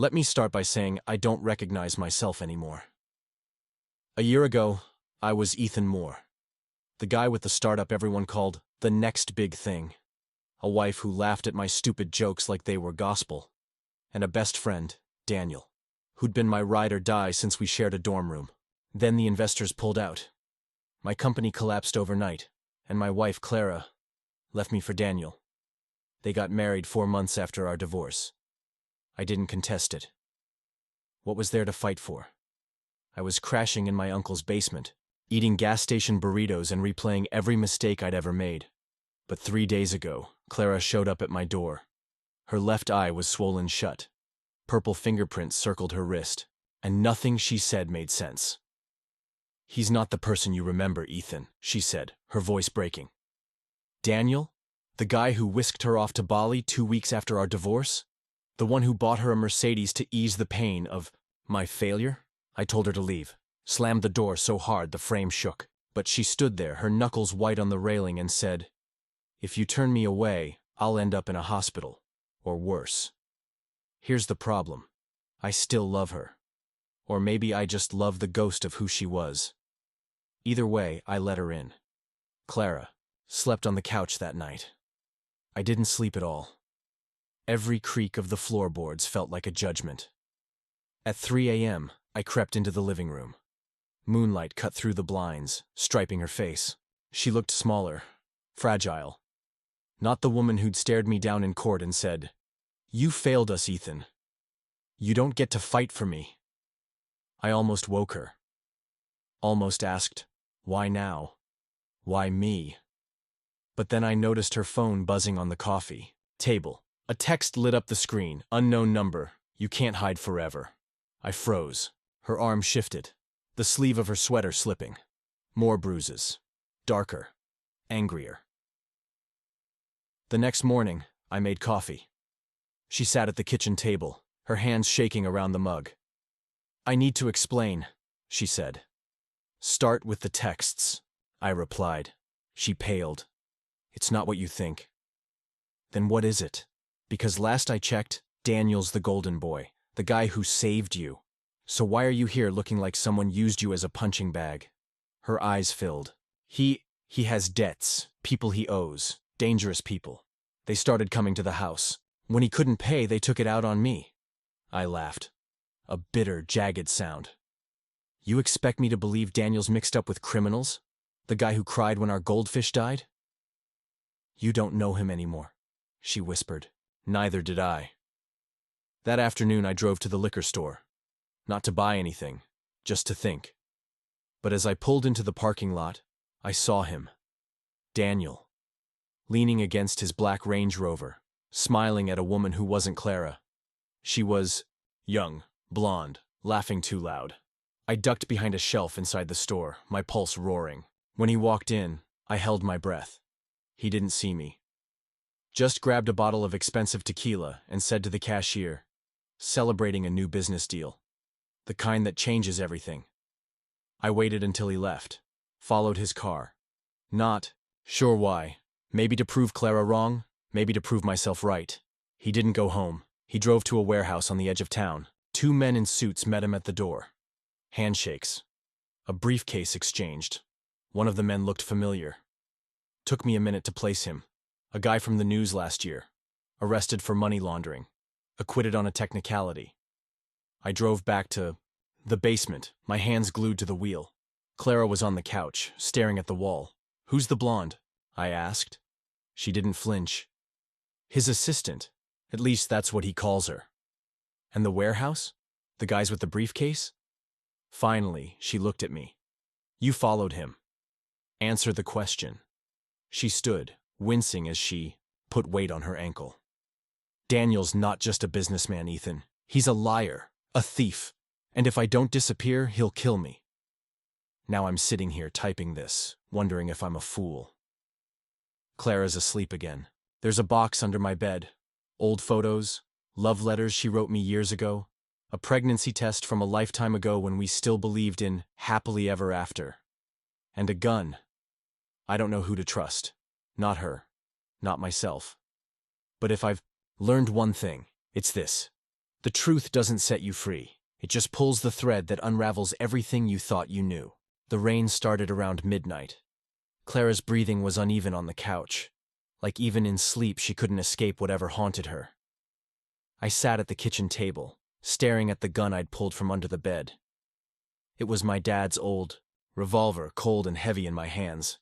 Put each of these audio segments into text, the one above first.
Let me start by saying I don't recognize myself anymore. A year ago, I was Ethan Moore, the guy with the startup everyone called the next big thing, a wife who laughed at my stupid jokes like they were gospel, and a best friend, Daniel, who'd been my ride or die since we shared a dorm room. Then the investors pulled out. My company collapsed overnight, and my wife, Clara, left me for Daniel. They got married 4 months after our divorce. I didn't contest it. What was there to fight for? I was crashing in my uncle's basement, eating gas station burritos and replaying every mistake I'd ever made. But 3 days ago, Clara showed up at my door. Her left eye was swollen shut. Purple fingerprints circled her wrist, and nothing she said made sense. "He's not the person you remember, Ethan," she said, her voice breaking. "Daniel? The guy who whisked her off to Bali 2 weeks after our divorce? The one who bought her a Mercedes to ease the pain of my failure?" I told her to leave, slammed the door so hard the frame shook, but she stood there, her knuckles white on the railing, and said, "If you turn me away, I'll end up in a hospital, or worse." Here's the problem. I still love her. Or maybe I just love the ghost of who she was. Either way, I let her in. Clara slept on the couch that night. I didn't sleep at all. Every creak of the floorboards felt like a judgment. At 3 a.m., I crept into the living room. Moonlight cut through the blinds, striping her face. She looked smaller, fragile. Not the woman who'd stared me down in court and said, "You failed us, Ethan. You don't get to fight for me." I almost woke her. Almost asked, why now? Why me? But then I noticed her phone buzzing on the coffee table. A text lit up the screen. "Unknown number. You can't hide forever." I froze. Her arm shifted, the sleeve of her sweater slipping. More bruises. Darker. Angrier. The next morning, I made coffee. She sat at the kitchen table, her hands shaking around the mug. "I need to explain," she said. "Start with the texts," I replied. She paled. "It's not what you think." "Then what is it? Because last I checked, Daniel's the golden boy, the guy who saved you. So why are you here looking like someone used you as a punching bag?" Her eyes filled. He has debts, people he owes, dangerous people. They started coming to the house. When he couldn't pay, they took it out on me." I laughed. A bitter, jagged sound. "You expect me to believe Daniel's mixed up with criminals? The guy who cried when our goldfish died?" "You don't know him anymore," she whispered. Neither did I. That afternoon I drove to the liquor store. Not to buy anything, just to think. But as I pulled into the parking lot, I saw him. Daniel. Leaning against his black Range Rover, smiling at a woman who wasn't Clara. She was young, blonde, laughing too loud. I ducked behind a shelf inside the store, my pulse roaring. When he walked in, I held my breath. He didn't see me. Just grabbed a bottle of expensive tequila and said to the cashier, "Celebrating a new business deal. The kind that changes everything." I waited until he left, followed his car. Not sure why. Maybe to prove Clara wrong, maybe to prove myself right. He didn't go home. He drove to a warehouse on the edge of town. 2 men in suits met him at the door. Handshakes. A briefcase exchanged. One of the men looked familiar. Took me a minute to place him. A guy from the news last year. Arrested for money laundering. Acquitted on a technicality. I drove back to the basement, my hands glued to the wheel. Clara was on the couch, staring at the wall. "Who's the blonde?" I asked. She didn't flinch. "His assistant. At least that's what he calls her." "And the warehouse? The guys with the briefcase?" Finally, she looked at me. "You followed him. Answer the question." She stood, wincing as she put weight on her ankle. "Daniel's not just a businessman, Ethan. He's a liar, a thief, and if I don't disappear, he'll kill me." Now I'm sitting here typing this, wondering if I'm a fool. Clara's asleep again. There's a box under my bed. Old photos, love letters she wrote me years ago, a pregnancy test from a lifetime ago when we still believed in happily ever after. And a gun. I don't know who to trust. Not her. Not myself. But if I've learned one thing, it's this. The truth doesn't set you free. It just pulls the thread that unravels everything you thought you knew. The rain started around midnight. Clara's breathing was uneven on the couch. Like even in sleep she couldn't escape whatever haunted her. I sat at the kitchen table, staring at the gun I'd pulled from under the bed. It was my dad's old revolver, cold and heavy in my hands.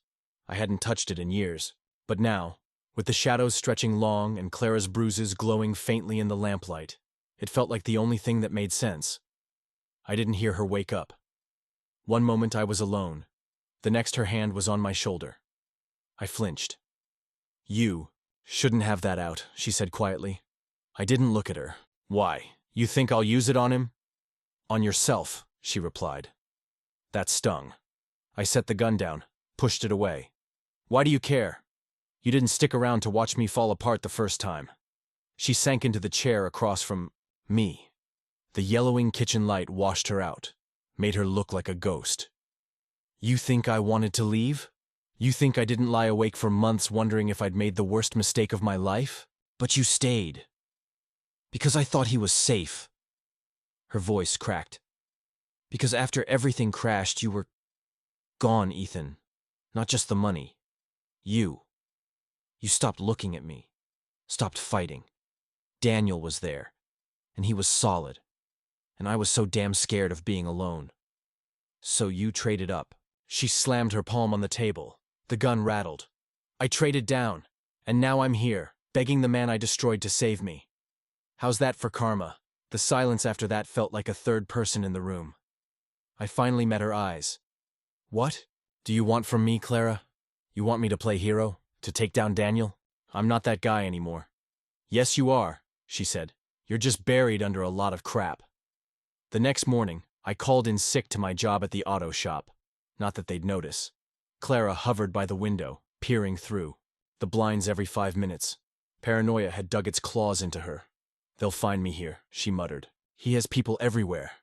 I hadn't touched it in years, but now, with the shadows stretching long and Clara's bruises glowing faintly in the lamplight, it felt like the only thing that made sense. I didn't hear her wake up. One moment I was alone. The next her hand was on my shoulder. I flinched. "You shouldn't have that out," she said quietly. I didn't look at her. "Why? You think I'll use it on him?" "On yourself," she replied. That stung. I set the gun down, pushed it away. "Why do you care? You didn't stick around to watch me fall apart the first time." She sank into the chair across from me. The yellowing kitchen light washed her out, made her look like a ghost. "You think I wanted to leave? You think I didn't lie awake for months wondering if I'd made the worst mistake of my life? But you stayed. Because I thought he was safe." Her voice cracked. "Because after everything crashed, you were gone, Ethan. Not just the money. You. You stopped looking at me. Stopped fighting. Daniel was there. And he was solid. And I was so damn scared of being alone. So you traded up." She slammed her palm on the table. The gun rattled. "I traded down. And now I'm here, begging the man I destroyed to save me. How's that for karma?" The silence after that felt like a third person in the room. I finally met her eyes. "What do you want from me, Clara? You want me to play hero? To take down Daniel? I'm not that guy anymore." "Yes, you are," she said. "You're just buried under a lot of crap." The next morning, I called in sick to my job at the auto shop. Not that they'd notice. Clara hovered by the window, peering through. The blinds every 5 minutes. Paranoia had dug its claws into her. "They'll find me here," she muttered. "He has people everywhere."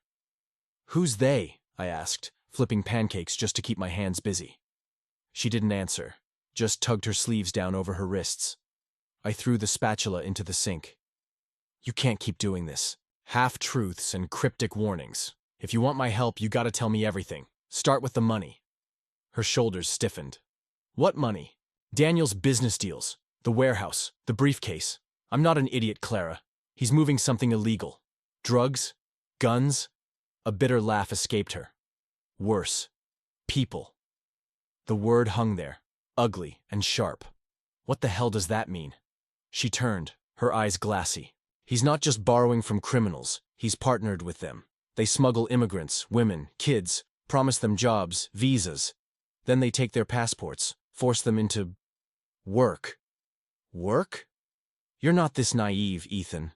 "Who's they?" I asked, flipping pancakes just to keep my hands busy. She didn't answer, just tugged her sleeves down over her wrists. I threw the spatula into the sink. "You can't keep doing this. Half-truths and cryptic warnings. If you want my help, you gotta tell me everything. Start with the money." Her shoulders stiffened. "What money?" "Daniel's business deals. The warehouse. The briefcase. I'm not an idiot, Clara. He's moving something illegal. Drugs? Guns?" A bitter laugh escaped her. "Worse. People." The word hung there, ugly and sharp. What the hell does that mean? She turned, her eyes glassy. "He's not just borrowing from criminals. He's partnered with them. They smuggle immigrants, women, kids, promise them jobs, visas. Then they take their passports, force them into work." "Work? You're not this naive, Ethan."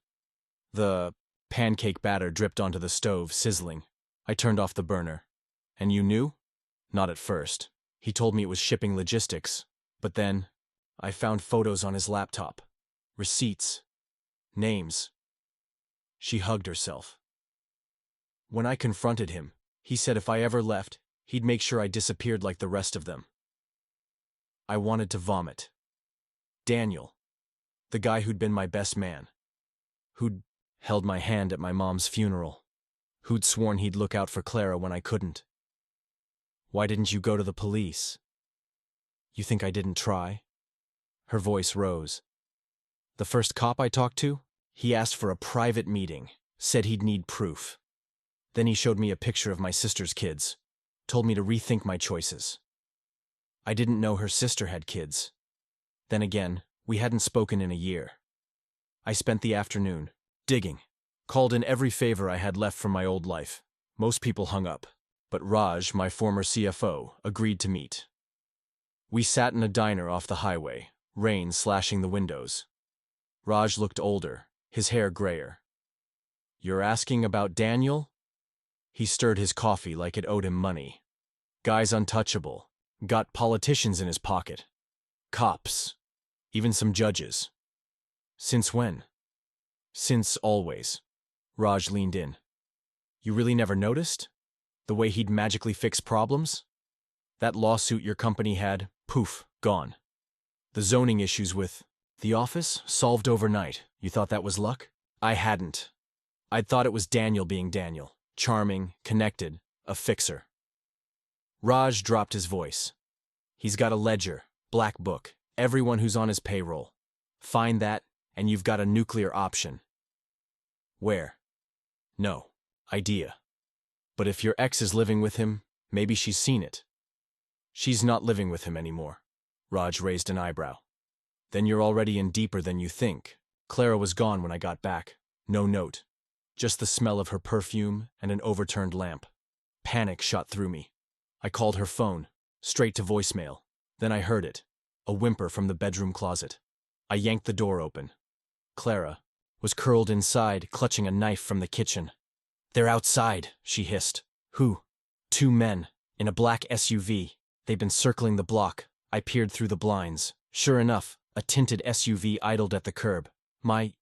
The pancake batter dripped onto the stove, sizzling. I turned off the burner. "And you knew?" "Not at first. He told me it was shipping logistics. But then, I found photos on his laptop. Receipts. Names." She hugged herself. "When I confronted him, he said if I ever left, he'd make sure I disappeared like the rest of them." I wanted to vomit. Daniel. The guy who'd been my best man. Who'd held my hand at my mom's funeral. Who'd sworn he'd look out for Clara when I couldn't. "Why didn't you go to the police?" "You think I didn't try?" Her voice rose. "The first cop I talked to, he asked for a private meeting, said he'd need proof. Then he showed me a picture of my sister's kids, told me to rethink my choices. I didn't know her sister had kids. Then again, we hadn't spoken in a year. I spent the afternoon, digging, called in every favor I had left from my old life. Most people hung up, but Raj, my former CFO, agreed to meet. We sat in a diner off the highway, rain slashing the windows. Raj looked older, his hair grayer. "You're asking about Daniel?" He stirred his coffee like it owed him money. "Guy's untouchable. Got politicians in his pocket. Cops. Even some judges." "Since when?" "Since always." Raj leaned in. "You really never noticed? The way he'd magically fix problems? That lawsuit your company had, poof, gone. The zoning issues with the office, solved overnight. You thought that was luck? I hadn't. I'd thought it was Daniel being Daniel. Charming, connected, a fixer. Raj dropped his voice. He's got a ledger, black book, everyone who's on his payroll. Find that, and you've got a nuclear option. Where? No. Idea. But if your ex is living with him, maybe she's seen it. She's not living with him anymore. Raj raised an eyebrow. Then you're already in deeper than you think. Clara was gone when I got back. No note. Just the smell of her perfume and an overturned lamp. Panic shot through me. I called her phone, straight to voicemail. Then I heard it, a whimper from the bedroom closet. I yanked the door open. Clara was curled inside, clutching a knife from the kitchen. "They're outside," she hissed. "Who?" "Two men, in a black SUV. They've been circling the block." I peered through the blinds. Sure enough, a tinted SUV idled at the curb. My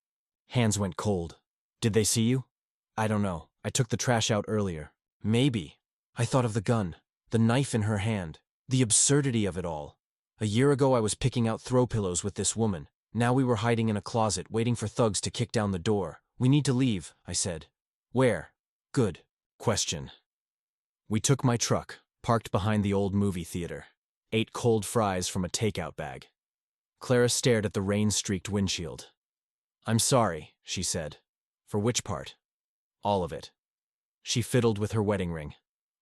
hands went cold. "Did they see you?" "I don't know. I took the trash out earlier." "Maybe." I thought of the gun, the knife in her hand, the absurdity of it all. A year ago I was picking out throw pillows with this woman. Now we were hiding in a closet, waiting for thugs to kick down the door. "We need to leave," I said. "Where?" "Good question." We took my truck, parked behind the old movie theater, ate cold fries from a takeout bag. Clara stared at the rain-streaked windshield. "I'm sorry," she said. "For which part?" "All of it." She fiddled with her wedding ring.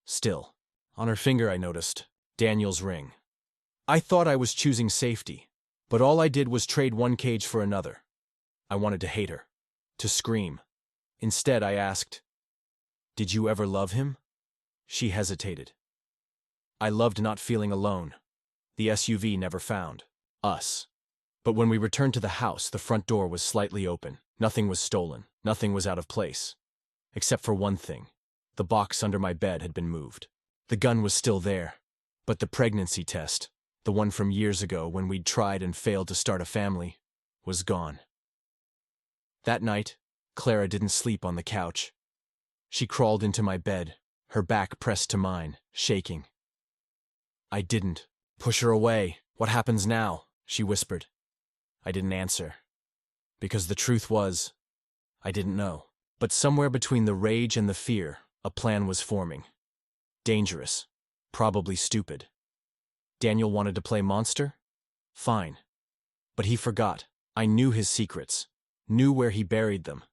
Still, on her finger I noticed Daniel's ring. I thought I was choosing safety, but all I did was trade one cage for another. I wanted to hate her, to scream. Instead, I asked, "Did you ever love him?" She hesitated. "I loved not feeling alone. The SUV never found us. But when we returned to the house, the front door was slightly open. Nothing was stolen. Nothing was out of place. Except for one thing. The box under my bed had been moved. The gun was still there. But the pregnancy test, the one from years ago when we'd tried and failed to start a family, was gone." That night, Clara didn't sleep on the couch. She crawled into my bed, her back pressed to mine, shaking. I didn't. "Push her away. What happens now?" she whispered. I didn't answer. Because the truth was, I didn't know. But somewhere between the rage and the fear, a plan was forming. Dangerous. Probably stupid. Daniel wanted to play monster? Fine. But he forgot. I knew his secrets. Knew where he buried them.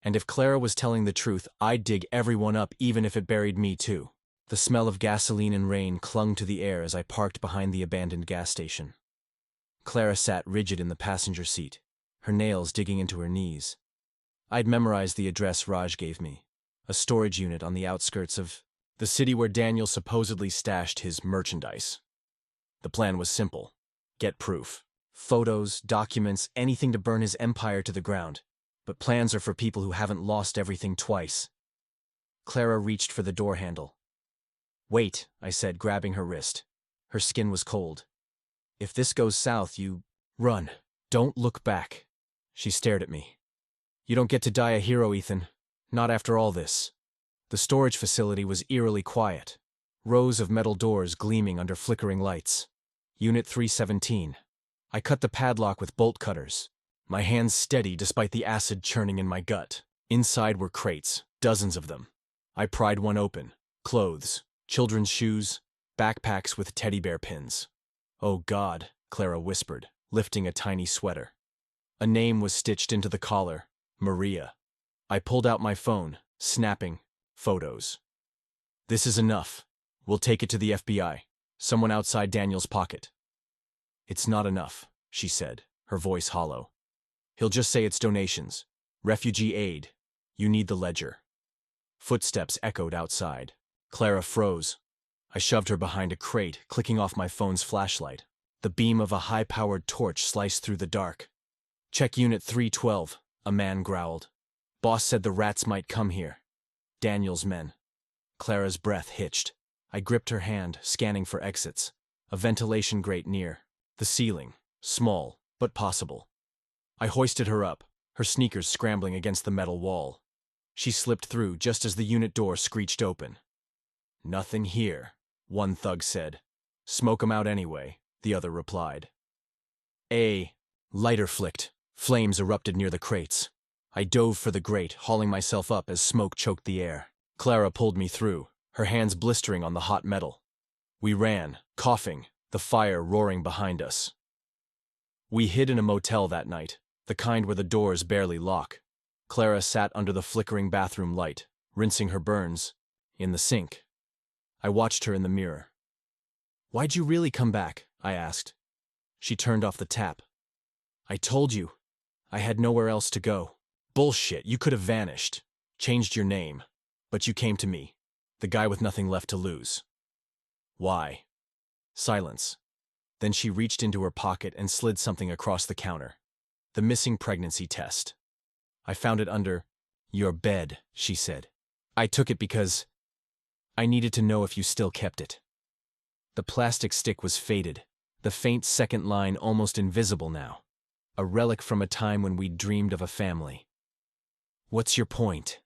And if Clara was telling the truth, I'd dig everyone up even if it buried me too. The smell of gasoline and rain clung to the air as I parked behind the abandoned gas station. Clara sat rigid in the passenger seat, her nails digging into her knees. I'd memorized the address Raj gave me, a storage unit on the outskirts of the city where Daniel supposedly stashed his merchandise. The plan was simple. Get proof. Photos, documents, anything to burn his empire to the ground. But plans are for people who haven't lost everything twice. Clara reached for the door handle. "Wait," I said, grabbing her wrist. Her skin was cold. "If this goes south, you run. Don't look back." She stared at me. "You don't get to die a hero, Ethan. Not after all this." The storage facility was eerily quiet. Rows of metal doors gleaming under flickering lights. Unit 317. I cut the padlock with bolt cutters, my hands steady despite the acid churning in my gut. Inside were crates, dozens of them. I pried one open. Clothes, children's shoes, backpacks with teddy bear pins. "Oh God," Clara whispered, lifting a tiny sweater. A name was stitched into the collar, Maria. I pulled out my phone, snapping photos. "This is enough. We'll take it to the FBI. Someone outside Daniel's pocket." "It's not enough," she said, her voice hollow. "He'll just say it's donations. Refugee aid. You need the ledger." Footsteps echoed outside. Clara froze. I shoved her behind a crate, clicking off my phone's flashlight. The beam of a high-powered torch sliced through the dark. "Check Unit 312, a man growled. "Boss said the rats might come here. Daniel's men." Clara's breath hitched. I gripped her hand, scanning for exits. A ventilation grate near. The ceiling. Small, but possible. I hoisted her up, her sneakers scrambling against the metal wall. She slipped through just as the unit door screeched open. "Nothing here," one thug said. "Smoke 'em out anyway," the other replied. A lighter flicked. Flames erupted near the crates. I dove for the grate, hauling myself up as smoke choked the air. Clara pulled me through, her hands blistering on the hot metal. We ran, coughing, the fire roaring behind us. We hid in a motel that night, the kind where the doors barely lock. Clara sat under the flickering bathroom light, rinsing her burns, in the sink. I watched her in the mirror. "Why'd you really come back?" I asked. She turned off the tap. "I told you. I had nowhere else to go." "Bullshit, you could have vanished. Changed your name. But you came to me, the guy with nothing left to lose." "Why?" Silence. Then she reached into her pocket and slid something across the counter. The missing pregnancy test. "I found it under your bed," she said. "I took it because I needed to know if you still kept it." The plastic stick was faded, the faint second line almost invisible now. A relic from a time when we'd dreamed of a family. "What's your point?"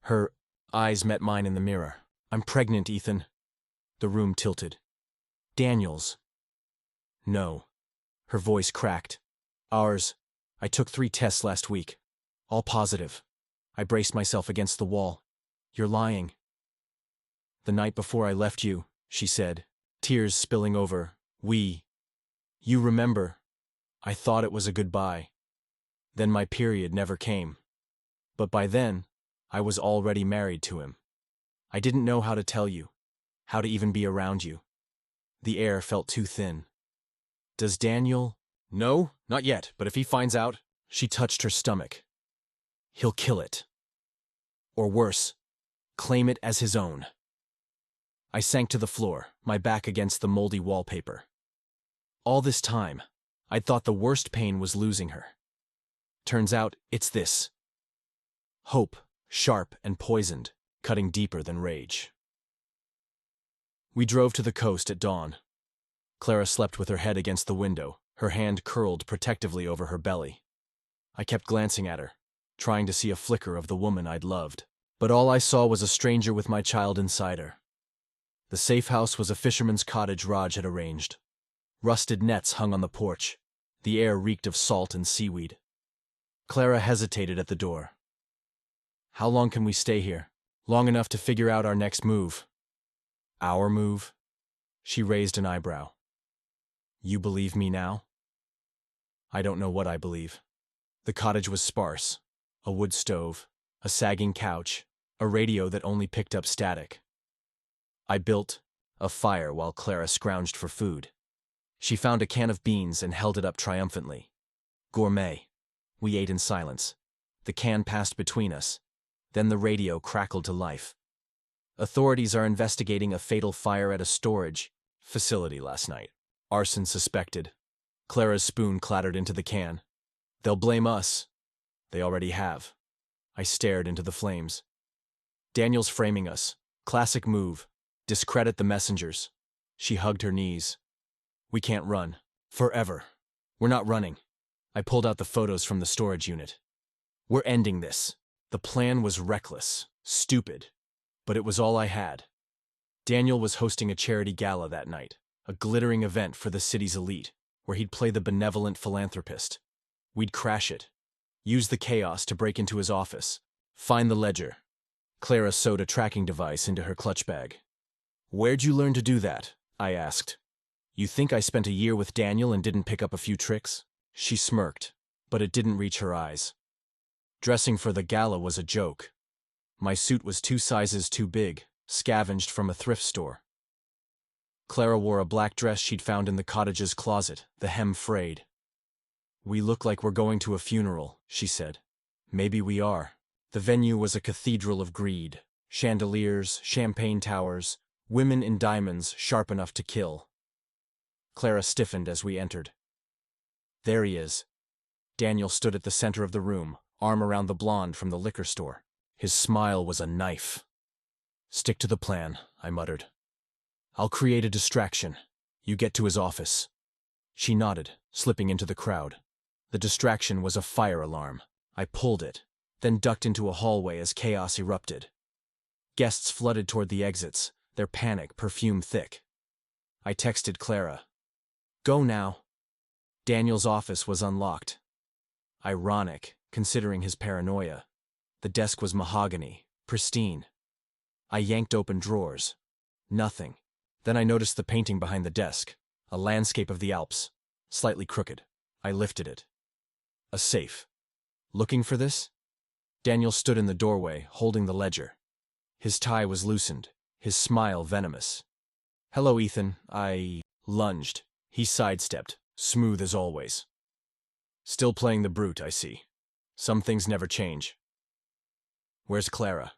Her eyes met mine in the mirror. "I'm pregnant, Ethan." The room tilted. "Daniel's." "No." Her voice cracked. "Ours. I took 3 tests last week. All positive." I braced myself against the wall. "You're lying." "The night before I left you," she said, tears spilling over. You remember. I thought it was a goodbye. Then my period never came. But by then, I was already married to him. I didn't know how to tell you, how to even be around you. The air felt too thin. "Does Daniel?" "No, not yet, but if he finds out..." She touched her stomach. "He'll kill it. Or worse, claim it as his own." I sank to the floor, my back against the moldy wallpaper. All this time, I'd thought the worst pain was losing her. Turns out, it's this. Hope, sharp and poisoned, cutting deeper than rage. We drove to the coast at dawn. Clara slept with her head against the window, her hand curled protectively over her belly. I kept glancing at her, trying to see a flicker of the woman I'd loved. But all I saw was a stranger with my child inside her. The safe house was a fisherman's cottage Raj had arranged. Rusted nets hung on the porch. The air reeked of salt and seaweed. Clara hesitated at the door. "How long can we stay here?" "Long enough to figure out our next move." "Our move?" She raised an eyebrow. "You believe me now?" I don't know what I believe. The cottage was sparse. A wood stove, a sagging couch, a radio that only picked up static. I built a fire while Clara scrounged for food. She found a can of beans and held it up triumphantly. Gourmet. We ate in silence. The can passed between us. Then the radio crackled to life. "Authorities are investigating a fatal fire at a storage facility last night. Arson suspected." Clara's spoon clattered into the can. "They'll blame us." "They already have." I stared into the flames. "Daniel's framing us. Classic move. Discredit the messengers." She hugged her knees. "We can't run. Forever. We're not running." I pulled out the photos from the storage unit. "We're ending this." The plan was reckless, stupid, but it was all I had. Daniel was hosting a charity gala that night, a glittering event for the city's elite, where he'd play the benevolent philanthropist. We'd crash it, use the chaos to break into his office, find the ledger. Clara sewed a tracking device into her clutch bag. "Where'd you learn to do that?" I asked. "You think I spent a year with Daniel and didn't pick up a few tricks?" She smirked, but it didn't reach her eyes. Dressing for the gala was a joke. My suit was 2 sizes too big, scavenged from a thrift store. Clara wore a black dress she'd found in the cottage's closet, the hem frayed. "We look like we're going to a funeral," she said. "Maybe we are." The venue was a cathedral of greed. Chandeliers, champagne towers, women in diamonds sharp enough to kill. Clara stiffened as we entered. "There he is." Daniel stood at the center of the room, arm around the blonde from the liquor store. His smile was a knife. "Stick to the plan," I muttered. "I'll create a distraction. You get to his office." She nodded, slipping into the crowd. The distraction was a fire alarm. I pulled it, then ducked into a hallway as chaos erupted. Guests flooded toward the exits, their panic perfume thick. I texted Clara. "Go now." Daniel's office was unlocked. Ironic, considering his paranoia. The desk was mahogany, pristine. I yanked open drawers. Nothing. Then I noticed the painting behind the desk, a landscape of the Alps, slightly crooked. I lifted it. A safe. Looking for this? Daniel stood in the doorway, holding the ledger. His tie was loosened, his smile venomous. "Hello, Ethan." I lunged. He sidestepped, smooth as always. "Still playing the brute, I see. Some things never change." "Where's Clara?"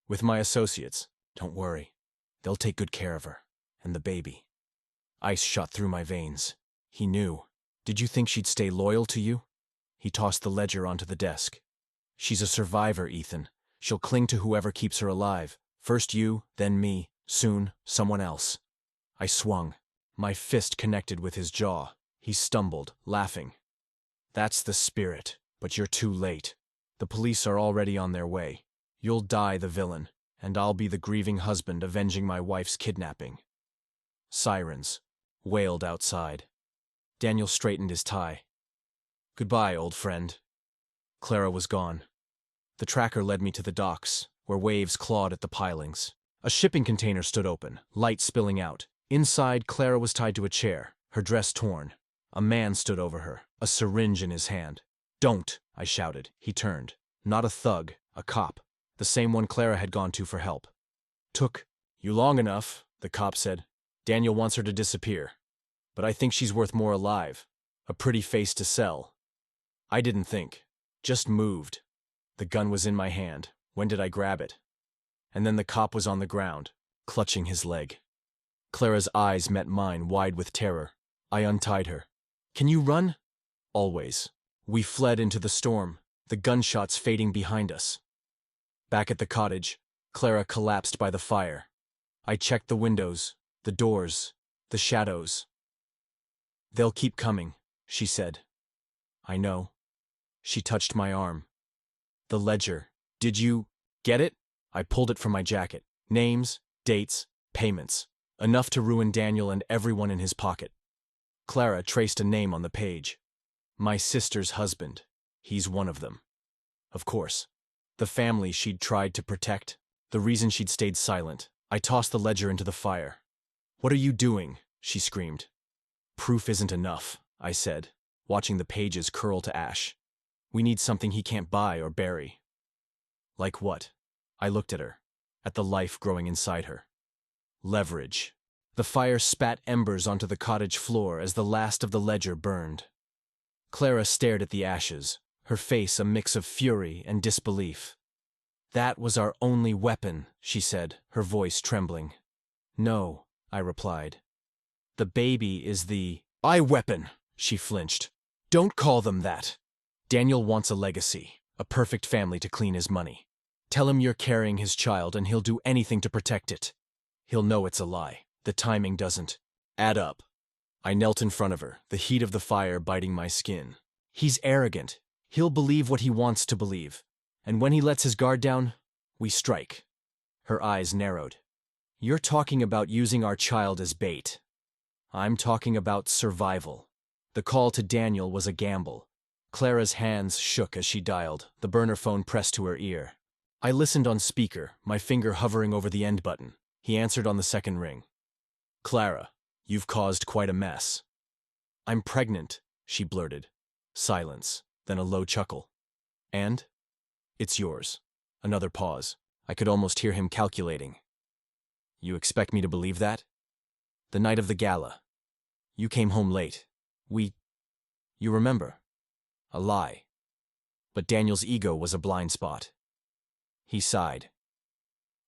"With my associates. Don't worry. They'll take good care of her. And the baby." Ice shot through my veins. He knew. "Did you think she'd stay loyal to you?" He tossed the ledger onto the desk. "She's a survivor, Ethan. She'll cling to whoever keeps her alive. First you, then me, soon someone else." I swung. My fist connected with his jaw. He stumbled, laughing. "That's the spirit, but you're too late. The police are already on their way. You'll die the villain, and I'll be the grieving husband avenging my wife's kidnapping." Sirens wailed outside. Daniel straightened his tie. "Goodbye, old friend." Clara was gone. The tracker led me to the docks, where waves clawed at the pilings. A shipping container stood open, light spilling out. Inside, Clara was tied to a chair, her dress torn. A man stood over her, a syringe in his hand. "Don't!" I shouted. He turned. Not a thug, a cop. The same one Clara had gone to for help. "Took you long enough," the cop said. "Daniel wants her to disappear. But I think she's worth more alive. A pretty face to sell." I didn't think. Just moved. The gun was in my hand. When did I grab it? And then the cop was on the ground, clutching his leg. Clara's eyes met mine, wide with terror. I untied her. "Can you run?" "Always." We fled into the storm, the gunshots fading behind us. Back at the cottage, Clara collapsed by the fire. I checked the windows, the doors, the shadows. "They'll keep coming," she said. "I know." She touched my arm. "The ledger. Did you get it?" I pulled it from my jacket. Names, dates, payments. Enough to ruin Daniel and everyone in his pocket. Clara traced a name on the page. My sister's husband. He's one of them. Of course. The family she'd tried to protect. The reason she'd stayed silent. I tossed the ledger into the fire. "What are you doing?" she screamed. "Proof isn't enough," I said, watching the pages curl to ash. "We need something he can't buy or bury." "Like what?" I looked at her, at the life growing inside her. "Leverage." The fire spat embers onto the cottage floor as the last of the ledger burned. Clara stared at the ashes, her face a mix of fury and disbelief. "That was our only weapon," she said, her voice trembling. "No," I replied. "The baby is the weapon," she flinched. "Don't call them that. Daniel wants a legacy, a perfect family to clean his money. Tell him you're carrying his child and he'll do anything to protect it. He'll know it's a lie. The timing doesn't add up." I knelt in front of her, the heat of the fire biting my skin. "He's arrogant. He'll believe what he wants to believe. And when he lets his guard down, we strike." Her eyes narrowed. "You're talking about using our child as bait. I'm talking about survival." The call to Daniel was a gamble. Clara's hands shook as she dialed, the burner phone pressed to her ear. I listened on speaker, my finger hovering over the end button. He answered on the second ring. "Clara, you've caused quite a mess." "I'm pregnant," she blurted. Silence, then a low chuckle. "And?" "It's yours." Another pause. I could almost hear him calculating. "You expect me to believe that?" "The night of the gala. You came home late. You remember. A lie. But Daniel's ego was a blind spot." He sighed.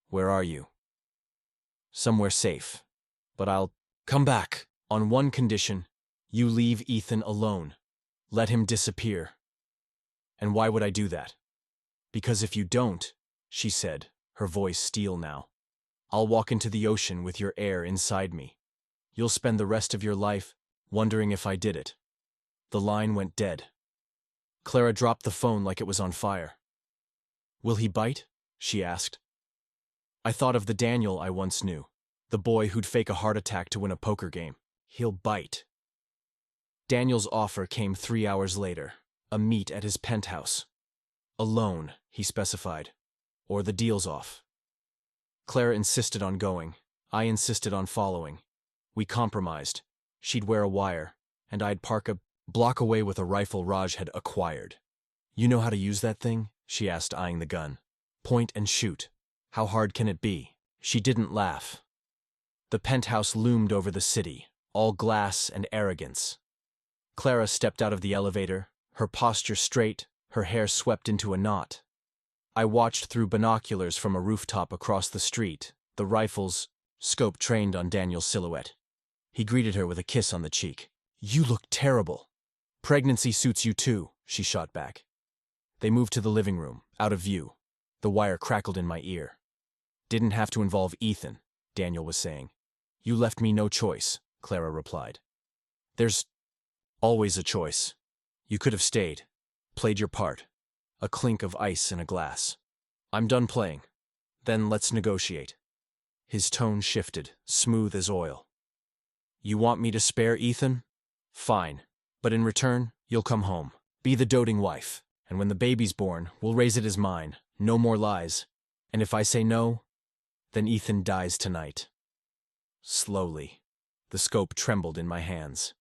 "Where are you?" "Somewhere safe. But I'll come back on one condition. You leave Ethan alone. Let him disappear." "And why would I do that?" "Because if you don't," she said, her voice steel now, "I'll walk into the ocean with your heir inside me. You'll spend the rest of your life wondering if I did it." The line went dead. Clara dropped the phone like it was on fire. "Will he bite?" she asked. I thought of the Daniel I once knew, the boy who'd fake a heart attack to win a poker game. "He'll bite." Daniel's offer came 3 hours later. A meet at his penthouse. Alone, he specified. Or the deal's off. Clara insisted on going. I insisted on following. We compromised. She'd wear a wire, and I'd park a block away with a rifle Raj had acquired. You know how to use that thing? She asked, eyeing the gun. Point and shoot. How hard can it be? She didn't laugh. The penthouse loomed over the city, all glass and arrogance. Clara stepped out of the elevator, her posture straight, her hair swept into a knot. I watched through binoculars from a rooftop across the street, the rifle's scope trained on Daniel's silhouette. He greeted her with a kiss on the cheek. You look terrible. Pregnancy suits you too, she shot back. They moved to the living room, out of view. The wire crackled in my ear. Didn't have to involve Ethan, Daniel was saying. You left me no choice, Clara replied. There's always a choice. You could have stayed, played your part. A clink of ice in a glass. I'm done playing. Then let's negotiate. His tone shifted, smooth as oil. You want me to spare Ethan? Fine. But in return, you'll come home. Be the doting wife. And when the baby's born, we'll raise it as mine. No more lies. And if I say no, then Ethan dies tonight. Slowly. The scope trembled in my hands.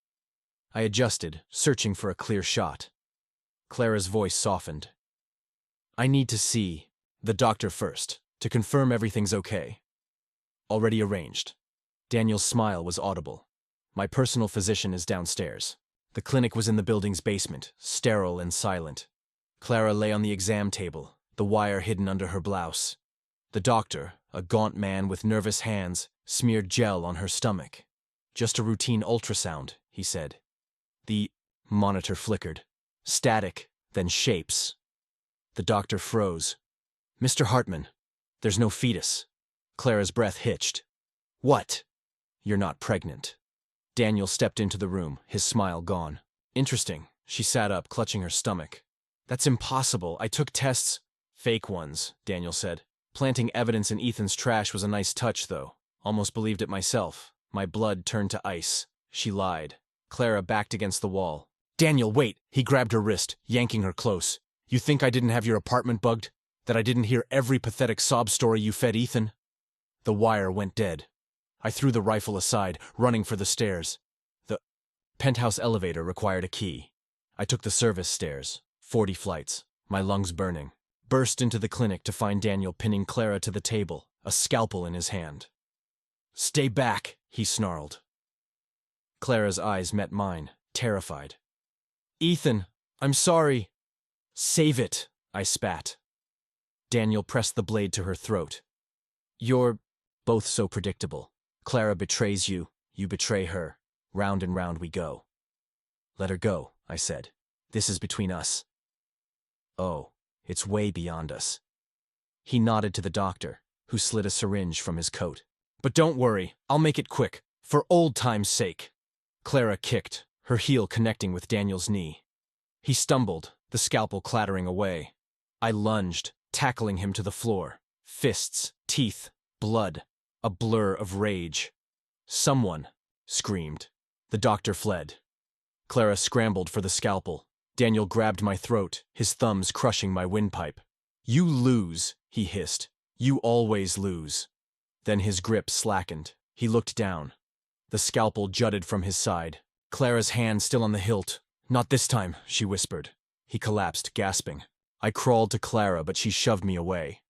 I adjusted, searching for a clear shot. Clara's voice softened. I need to see the doctor first, to confirm everything's okay. Already arranged. Daniel's smile was audible. My personal physician is downstairs. The clinic was in the building's basement, sterile and silent. Clara lay on the exam table, the wire hidden under her blouse. The doctor, a gaunt man with nervous hands, smeared gel on her stomach. Just a routine ultrasound, he said. The monitor flickered. Static, then shapes. The doctor froze. Mr. Hartman, there's no fetus. Clara's breath hitched. What? You're not pregnant. Daniel stepped into the room, his smile gone. Interesting. She sat up, clutching her stomach. That's impossible. I took tests. Fake ones, Daniel said. Planting evidence in Ethan's trash was a nice touch, though. Almost believed it myself. My blood turned to ice. She lied. Clara backed against the wall. Daniel, wait! He grabbed her wrist, yanking her close. You think I didn't have your apartment bugged? That I didn't hear every pathetic sob story you fed Ethan? The wire went dead. I threw the rifle aside, running for the stairs. The penthouse elevator required a key. I took the service stairs, 40 flights, my lungs burning. Burst into the clinic to find Daniel pinning Clara to the table, a scalpel in his hand. Stay back, he snarled. Clara's eyes met mine, terrified. Ethan, I'm sorry. Save it, I spat. Daniel pressed the blade to her throat. You're both so predictable. Clara betrays you, you betray her. Round and round we go. Let her go, I said. This is between us. Oh, it's way beyond us. He nodded to the doctor, who slid a syringe from his coat. But don't worry, I'll make it quick, for old time's sake. Clara kicked, her heel connecting with Daniel's knee. He stumbled, the scalpel clattering away. I lunged, tackling him to the floor. Fists, teeth, blood, a blur of rage. Someone screamed. The doctor fled. Clara scrambled for the scalpel. Daniel grabbed my throat, his thumbs crushing my windpipe. You lose, he hissed. You always lose. Then his grip slackened. He looked down. The scalpel jutted from his side. Clara's hand still on the hilt. Not this time, she whispered. He collapsed, gasping. I crawled to Clara, but she shoved me away.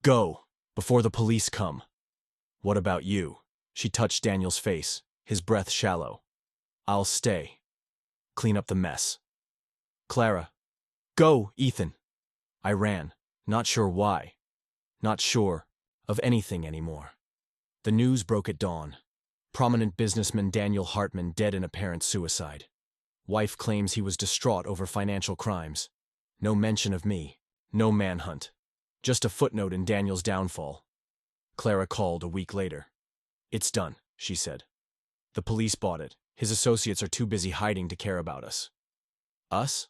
Go, before the police come. What about you? She touched Daniel's face, his breath shallow. I'll stay. Clean up the mess. Clara. Go, Ethan. I ran, not sure why. Not sure of anything anymore. The news broke at dawn. Prominent businessman Daniel Hartman dead in apparent suicide. Wife claims he was distraught over financial crimes. No mention of me. No manhunt. Just a footnote in Daniel's downfall. Clara called a week later. It's done, she said. The police bought it. His associates are too busy hiding to care about us. Us?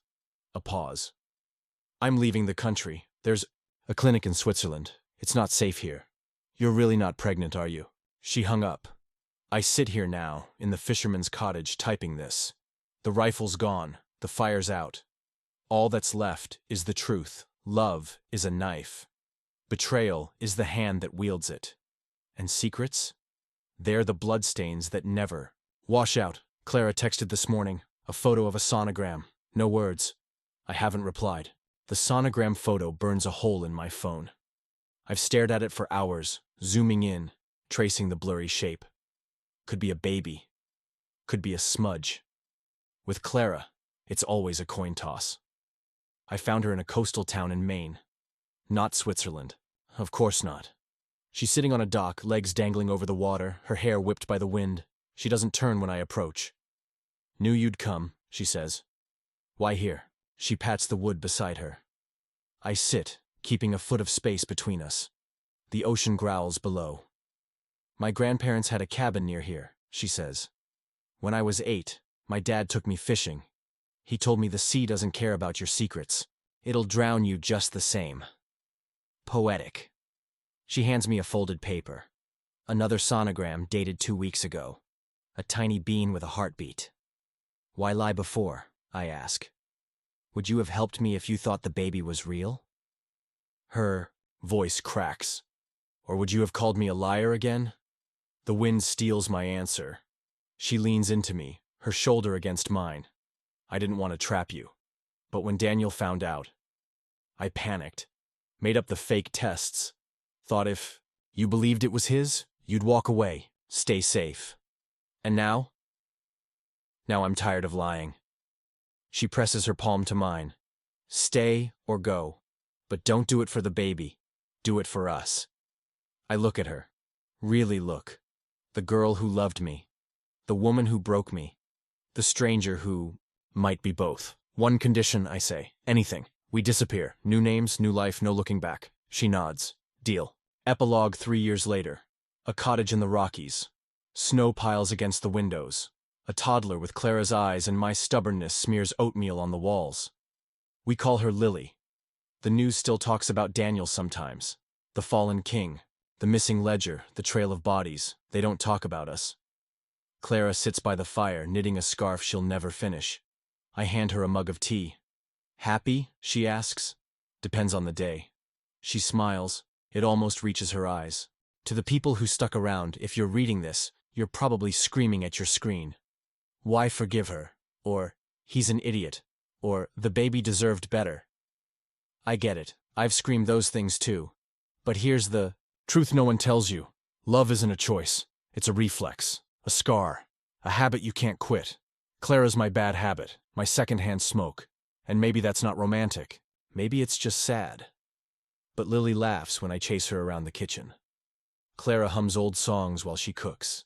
A pause. I'm leaving the country. There's a clinic in Switzerland. It's not safe here. You're really not pregnant, are you? She hung up. I sit here now, in the fisherman's cottage, typing this. The rifle's gone. The fire's out. All that's left is the truth. Love is a knife. Betrayal is the hand that wields it. And secrets? They're the bloodstains that never wash out. Clara texted this morning, a photo of a sonogram. No words. I haven't replied. The sonogram photo burns a hole in my phone. I've stared at it for hours, zooming in, tracing the blurry shape. Could be a baby. Could be a smudge. With Clara, it's always a coin toss. I found her in a coastal town in Maine. Not Switzerland. Of course not. She's sitting on a dock, legs dangling over the water, her hair whipped by the wind. She doesn't turn when I approach. Knew you'd come, she says. Why here? She pats the wood beside her. I sit, keeping a foot of space between us. The ocean growls below. My grandparents had a cabin near here, she says. When I was 8, my dad took me fishing. He told me the sea doesn't care about your secrets. It'll drown you just the same. Poetic. She hands me a folded paper. Another sonogram dated 2 weeks ago. A tiny bean with a heartbeat. Why lie before? I ask. Would you have helped me if you thought the baby was real? Her voice cracks. Or would you have called me a liar again? The wind steals my answer. She leans into me, her shoulder against mine. I didn't want to trap you. But when Daniel found out, I panicked. Made up the fake tests. Thought if you believed it was his, you'd walk away, stay safe. And now? Now I'm tired of lying. She presses her palm to mine. Stay or go. But don't do it for the baby. Do it for us. I look at her. Really look. The girl who loved me. The woman who broke me. The stranger who might be both. One condition, I say. Anything. We disappear. New names, new life, no looking back. She nods. Deal. Epilogue 3 years later. A cottage in the Rockies. Snow piles against the windows. A toddler with Clara's eyes and my stubbornness smears oatmeal on the walls. We call her Lily. The news still talks about Daniel sometimes. The fallen king. The missing ledger. The trail of bodies. They don't talk about us. Clara sits by the fire, knitting a scarf she'll never finish. I hand her a mug of tea. Happy? She asks. Depends on the day. She smiles. It almost reaches her eyes. To the people who stuck around, if you're reading this, you're probably screaming at your screen. Why forgive her? Or, he's an idiot. Or, the baby deserved better. I get it. I've screamed those things too. But here's the truth no one tells you. Love isn't a choice. It's a reflex. A scar. A habit you can't quit. Clara's my bad habit. My secondhand smoke. And maybe that's not romantic. Maybe it's just sad. But Lily laughs when I chase her around the kitchen. Clara hums old songs while she cooks.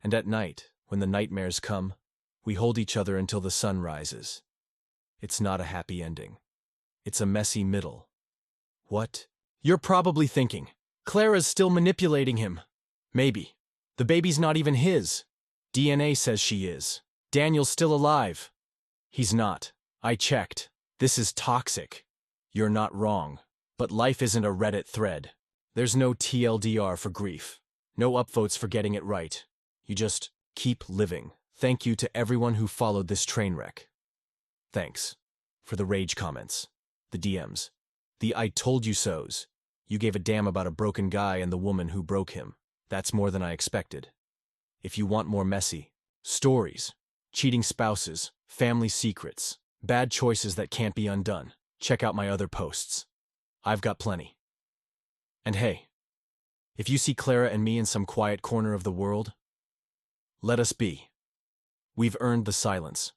And at night, when the nightmares come, we hold each other until the sun rises. It's not a happy ending. It's a messy middle. What? You're probably thinking, Clara's still manipulating him. Maybe. The baby's not even his. DNA says she is. Daniel's still alive. He's not. I checked. This is toxic. You're not wrong. But life isn't a Reddit thread. There's no TLDR for grief. No upvotes for getting it right. You just keep living. Thank you to everyone who followed this train wreck. Thanks. For the rage comments. The DMs. The I told you so's. You gave a damn about a broken guy and the woman who broke him. That's more than I expected. If you want more messy stories, cheating spouses, family secrets, bad choices that can't be undone, check out my other posts. I've got plenty. And hey, if you see Clara and me in some quiet corner of the world, let us be. We've earned the silence.